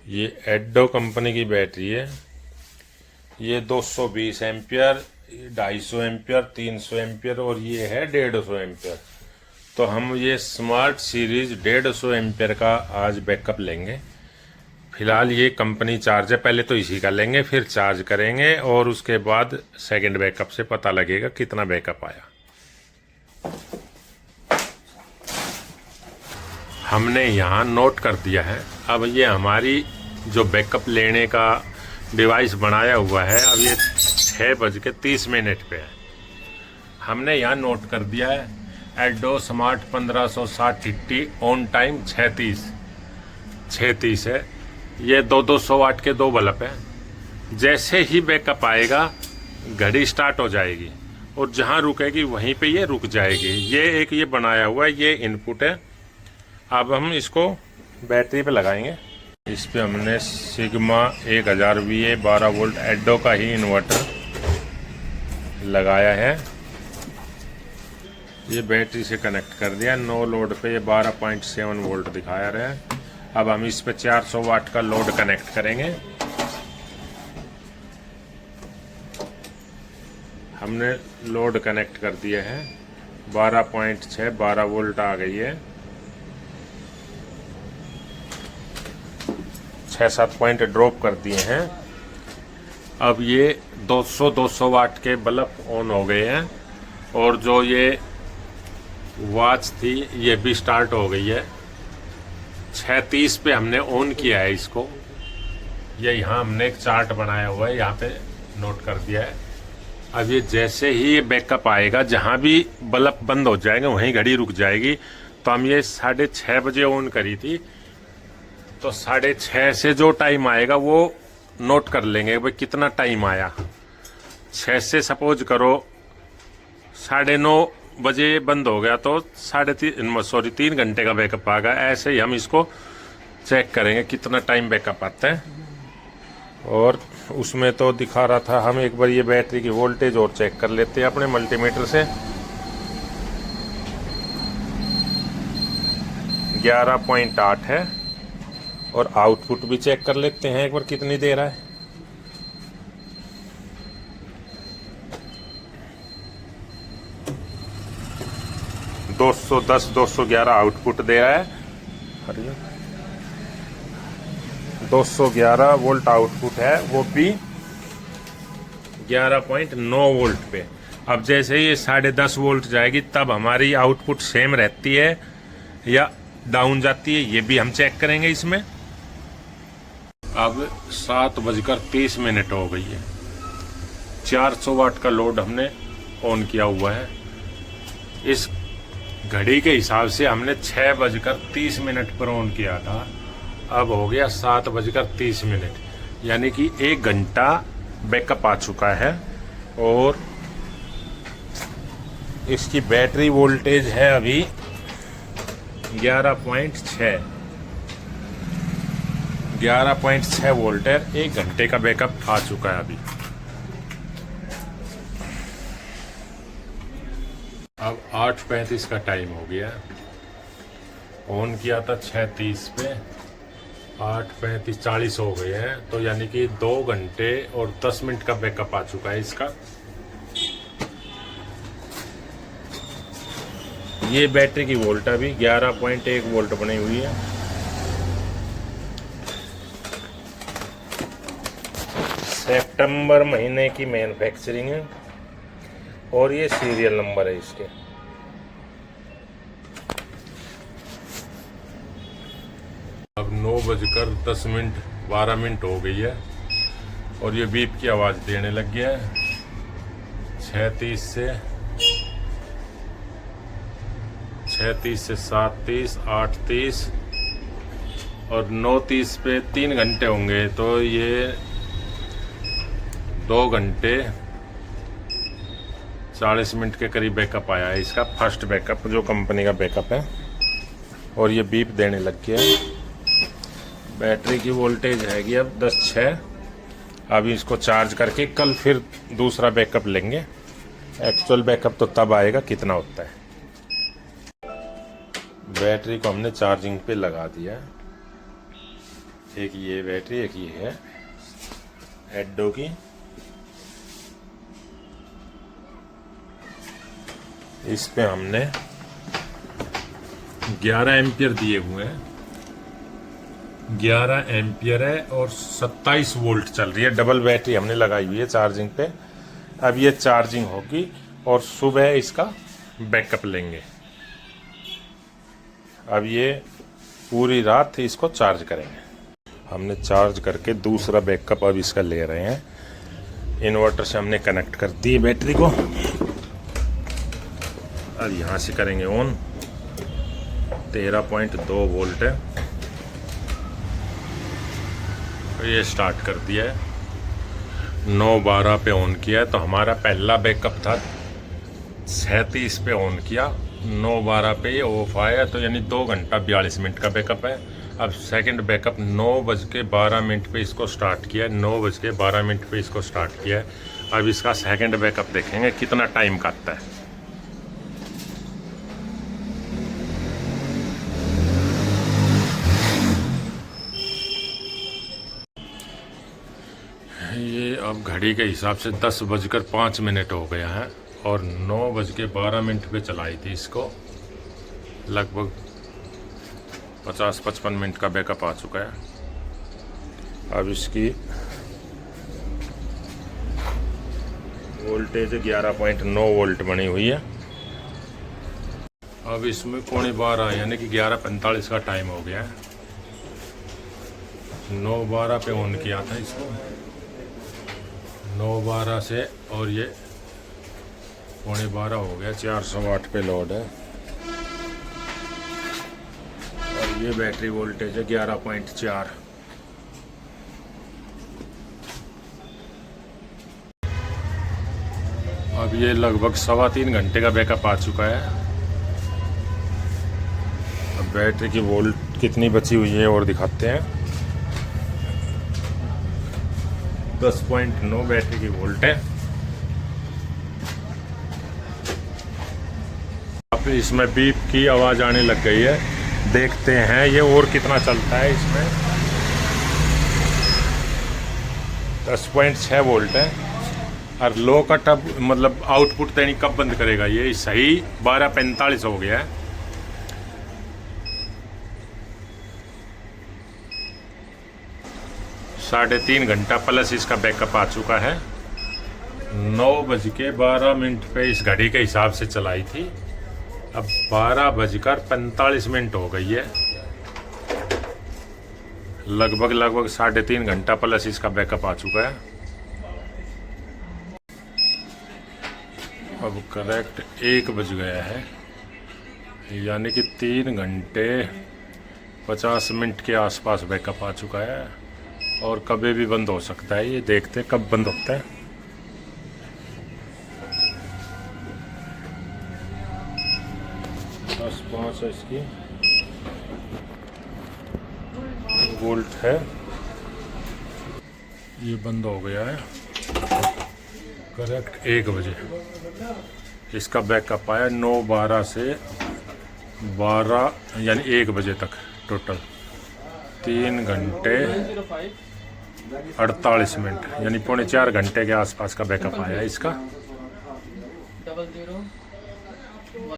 ये एडो कंपनी की बैटरी है। ये 220 एम्पियर, 250 एम्पियर, 300 एम्पियर और ये है 150 एम्पियर। तो हम ये स्मार्ट सीरीज 150 एम्पियर का आज बैकअप लेंगे। फिलहाल ये कंपनी चार्ज है, पहले तो इसी का लेंगे, फिर चार्ज करेंगे और उसके बाद सेकंड बैकअप से पता लगेगा कितना बैकअप आया। हमने यहाँ नोट कर दिया है। अब ये हमारी जो बैकअप लेने का डिवाइस बनाया हुआ है, अब ये 6:30 पे है। हमने यहाँ नोट कर दिया है एडो स्मार्ट 1560 ऑन टाइम 6:30 है। ये 200 वाट के 2 बल्ब है। जैसे ही बैकअप आएगा घड़ी स्टार्ट हो जाएगी और जहाँ रुकेगी वहीं पे ये रुक जाएगी। ये बनाया हुआ है, ये इनपुट है। अब हम इसको बैटरी पे लगाएंगे। इस पे हमने सिग्मा 1000 VA 12 वोल्ट एडो का ही इन्वर्टर लगाया है। ये बैटरी से कनेक्ट कर दिया। नो लोड पे ये 12.7 वोल्ट दिखाया रहा है। अब हम इस पे 400 वाट का लोड कनेक्ट करेंगे। हमने लोड कनेक्ट कर दिया है। 12 वोल्ट आ गई है। 6-7 पॉइंट ड्रॉप कर दिए हैं। अब ये 200 वाट के बल्ब ऑन हो गए हैं और जो ये वॉच थी ये भी स्टार्ट हो गई है। 6:30 पे हमने ऑन किया है इसको। ये यहाँ हमने एक चार्ट बनाया हुआ है, यहाँ पे नोट कर दिया है। अब ये जैसे ही ये बैकअप आएगा, जहाँ भी बल्ब बंद हो जाएंगे वहीं घड़ी रुक जाएगी। तो हम ये 6:30 बजे ऑन करी थी, तो 6:30 से जो टाइम आएगा वो नोट कर लेंगे भाई कितना टाइम आया। 6 से सपोज करो 9:30 बजे बंद हो गया तो 3 घंटे का बैकअप आ गया। ऐसे ही हम इसको चेक करेंगे कितना टाइम बैकअप आता है। और उसमें तो दिखा रहा था, हम एक बार ये बैटरी की वोल्टेज और चेक कर लेते हैं अपने मल्टीमीटर से। 11.8 है और आउटपुट भी चेक कर लेते हैं एक बार कितनी दे रहा है। $210 $211 आउटपुट दे रहा है। 211 वोल्ट आउटपुट है, वो भी 11.9 वोल्ट पे। अब जैसे ये 10.5 वोल्ट जाएगी तब हमारी आउटपुट सेम रहती है या डाउन जाती है, ये भी हम चेक करेंगे इसमें। अब 7:30 हो गई है। 400 वाट का लोड हमने ऑन किया हुआ है। इस घड़ी के हिसाब से हमने 6:30 पर ऑन किया था। अब हो गया 7:30, यानी कि 1 घंटा बैकअप आ चुका है। और इसकी बैटरी वोल्टेज है अभी 11.6 वोल्ट है। 1 घंटे का बैकअप आ चुका है अभी। अब 8:35 का टाइम हो गया। ऑन किया था 6:30 पे, 8:35 40 हो गए हैं। तो यानी कि 2 घंटे और 10 मिनट का बैकअप आ चुका है इसका। ये बैटरी की वोल्ट अभी 11.1 वोल्ट बनी हुई है। सितंबर महीने की मैन्युफैक्चरिंग है और ये सीरियल नंबर है इसके। अब 9:10 12 हो गई है और ये बीप की आवाज़ देने लग गया है। 6:30 से 7:30 8:30 और 9:30 पे 3 घंटे होंगे। तो ये 2 घंटे 40 मिनट के करीब बैकअप आया है इसका, फर्स्ट बैकअप जो कंपनी का बैकअप है। और ये बीप देने लग गया है। बैटरी की वोल्टेज हैगी अब 10.6। अभी इसको चार्ज करके कल फिर दूसरा बैकअप लेंगे। एक्चुअल बैकअप तो तब आएगा कितना होता है। बैटरी को हमने चार्जिंग पे लगा दिया। एक ये बैटरी, एक ये है एडो की। इस पे हमने 11 एम्पियर दिए हुए हैं। 11 एम्पियर है और 27 वोल्ट चल रही है। डबल बैटरी हमने लगाई हुई है चार्जिंग पे। अब ये चार्जिंग होगी और सुबह इसका बैकअप लेंगे। अब ये पूरी रात इसको चार्ज करेंगे। हमने चार्ज करके दूसरा बैकअप अब इसका ले रहे हैं। इन्वर्टर से हमने कनेक्ट कर दी बैटरी को। अब यहाँ से करेंगे ऑन। 13.2 वोल्ट है। ये स्टार्ट कर दिया है। 9:12 पे ऑन किया है। तो हमारा पहला बैकअप था 37 पे ऑन किया, 9:12 पे ये ऑफ आया। तो यानी 2 घंटा 42 मिनट का बैकअप है। अब सेकंड बैकअप 9:12 पे इसको स्टार्ट किया है। 9:12 पे इसको स्टार्ट किया है। अब इसका सेकंड बैकअप देखेंगे कितना टाइम काटता है। ये अब घड़ी के हिसाब से 10:05 हो गया है और 9:12 पे चलाई थी इसको। लगभग 50-55 मिनट का बैकअप आ चुका है। अब इसकी वोल्टेज 11.9 वोल्ट बनी हुई है। अब इसमें 11:15 यानी कि 11:45 का टाइम हो गया है। 9:12 पे ऑन किया था इसको, 9:12 से और ये 11:15 हो गया। 400 वाट पे लोड है और ये बैटरी वोल्टेज है 11.4। अब ये लगभग 3.25 घंटे का बैकअप आ चुका है। अब बैटरी की वोल्ट कितनी बची हुई है और दिखाते हैं। 10.9 बैटरी की वोल्ट है। अब इसमें बीप की आवाज़ आने लग गई है। देखते हैं ये और कितना चलता है। इसमें 10.6 वोल्ट है और लो का टब मतलब आउटपुट देनी कब बंद करेगा। ये सही 12:45 हो गया है। साढ़े 3 घंटा प्लस इसका बैकअप आ चुका है। 9:12 पे इस घड़ी के हिसाब से चलाई थी। अब 12:45 हो गई है। लगभग 3.5 घंटा प्लस इसका बैकअप आ चुका है। अब करेक्ट 1 बज गया है, यानी कि 3 घंटे 50 मिनट के आसपास बैकअप आ चुका है और कभी भी बंद हो सकता है। ये देखते हैं कब बंद होता है। बस 5 इसकी वोल्ट है। ये बंद हो गया है करेक्ट 1 बजे। इसका बैकअप आया 9:12 से 12 यानी 1 बजे तक टोटल 3 घंटे 48 मिनट यानी 3.25 घंटे के आसपास का बैकअप आया इसका।